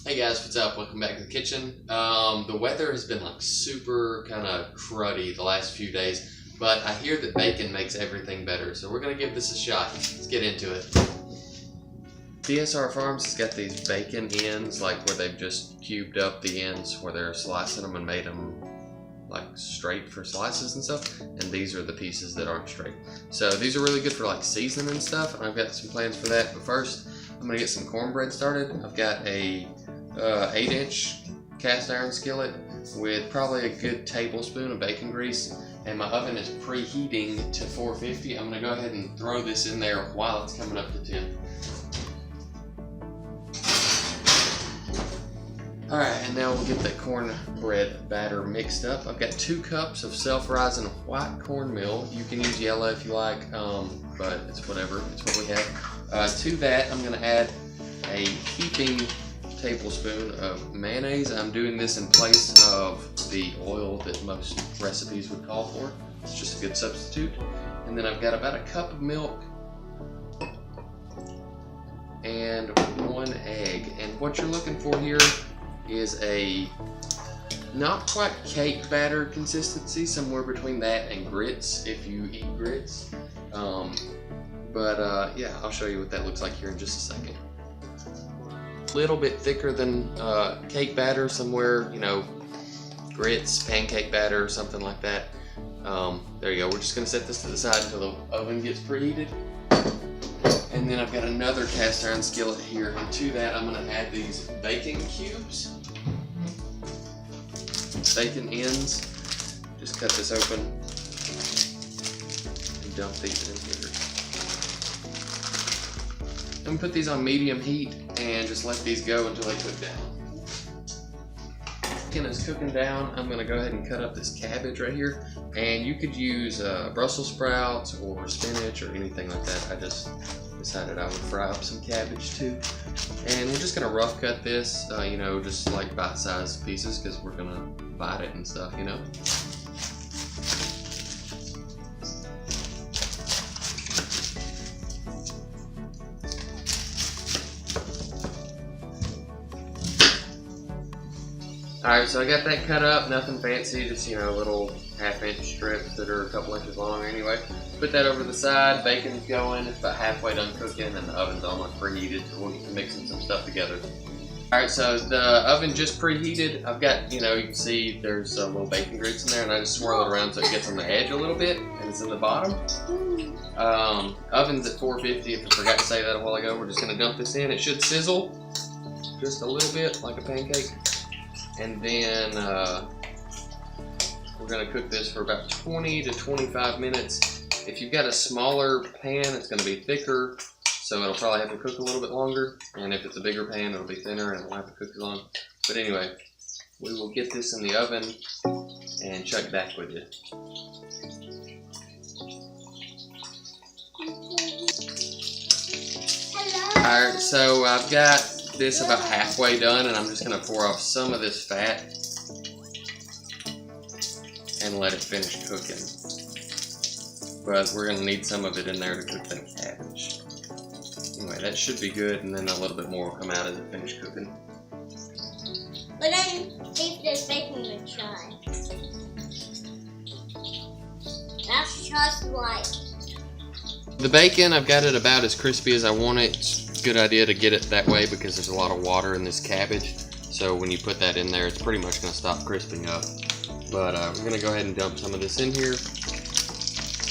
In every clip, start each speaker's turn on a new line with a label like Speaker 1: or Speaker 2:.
Speaker 1: Hey guys, what's up? Welcome back to the kitchen. The weather has been like super kind of cruddy the last few days, but I hear that bacon makes everything better, so we're gonna give this a shot. Let's get into it. DSR Farms has got these bacon ends, like where they've just cubed up the ends where they're slicing them and made them like straight for slices and stuff, and these are the pieces that aren't straight. So these are really good for like seasoning and stuff, and I've got some plans for that. But first, I'm gonna get some cornbread started. I've got a 8-inch cast iron skillet with probably a good tablespoon of bacon grease, and my oven is preheating to 450. I'm gonna go ahead and throw this in there while it's coming up to 10. Alright, and now we'll get that cornbread batter mixed up. I've got 2 cups of self-rising white cornmeal. You can use yellow if you like, but it's whatever, it's what we have. To that, I'm gonna add a heaping tablespoon of mayonnaise. I'm doing this in place of the oil that most recipes would call for. It's just a good substitute. And then I've got about a cup of milk and 1 egg. And what you're looking for here is a not quite cake batter consistency, somewhere between that and grits if you eat grits. Yeah, I'll show you what that looks like here in just a second. Little bit thicker than cake batter, somewhere, you know, grits, pancake batter, or something like that. There you go. We're just gonna set this to the side until the oven gets preheated. And then I've got another cast iron skillet here, and to that I'm gonna add these bacon cubes, bacon ends. Just cut this open and dump these in here. I'm gonna put these on medium heat and just let these go until they cook down. Bacon is cooking down. I'm gonna go ahead and cut up this cabbage right here, and you could use Brussels sprouts or spinach or anything like that. I just decided I would fry up some cabbage too. And we're just gonna rough cut this, you know, just like bite-sized pieces, because we're gonna bite it and stuff, you know. Alright, so I got that cut up, nothing fancy, just, you know, little 1/2-inch strips that are a couple inches long anyway. Put that over to the side, bacon's going, it's about halfway done cooking, and the oven's almost preheated, so we'll get to mixing some stuff together. Alright, so the oven just preheated. I've got, you know, you can see there's little bacon grease in there, and I just swirl it around so it gets on the edge a little bit, and it's in the bottom. Oven's at 450, if I forgot to say that a while ago. We're just going to dump this in. It should sizzle just a little bit, like a pancake. And then we're going to cook this for about 20 to 25 minutes. If you've got a smaller pan, it's going to be thicker, so it'll probably have to cook a little bit longer. And if it's a bigger pan, it'll be thinner and it won't have to cook as long. But anyway, we will get this in the oven and check back with you. Alright, so I've got this about halfway done, and I'm just going to pour off some of this fat and let it finish cooking. But we're going to need some of it in there to cook that cabbage. Anyway, that should be good, and then a little bit more will come out as it finishes cooking.
Speaker 2: But then see if there's bacon inside. That's just like.
Speaker 1: The bacon, I've got it about as crispy as I want it. It's a good idea to get it that way because there's a lot of water in this cabbage. So when you put that in there, it's pretty much going to stop crisping up. But we're going to go ahead and dump some of this in here.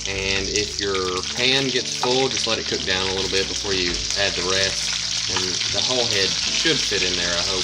Speaker 1: And if your pan gets full, just let it cook down a little bit before you add the rest. And the whole head should fit in there, I hope.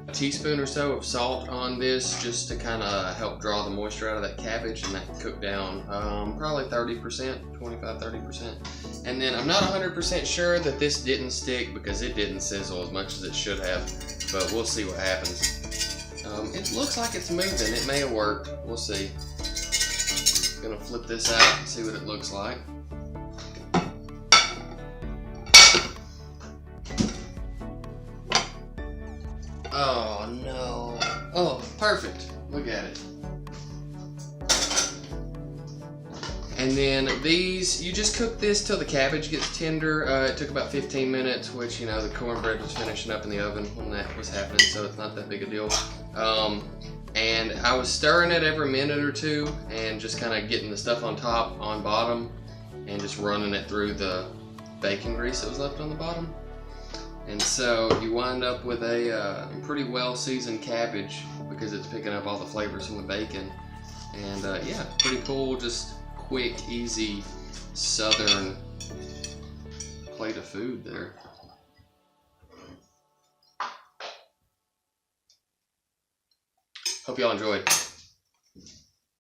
Speaker 1: a teaspoon or so of salt on this just to kind of help draw the moisture out of that cabbage, and that can cook down probably 30%, 25-30%. And then I'm not 100% sure that this didn't stick because it didn't sizzle as much as it should have, but we'll see what happens. It looks like it's moving. It may have worked. We'll see. Gonna flip this out and see what it looks like. Oh no. Oh, perfect. Look at it. And then these, you just cook this till the cabbage gets tender. It took about 15 minutes, which, you know, the cornbread was finishing up in the oven when that was happening, so it's not that big a deal. And I was stirring it every minute or two and just kind of getting the stuff on top, on bottom, and just running it through the bacon grease that was left on the bottom. And so you wind up with a pretty well seasoned cabbage because it's picking up all the flavors from the bacon. And yeah, pretty cool, just quick, easy, southern plate of food there. Hope y'all enjoyed.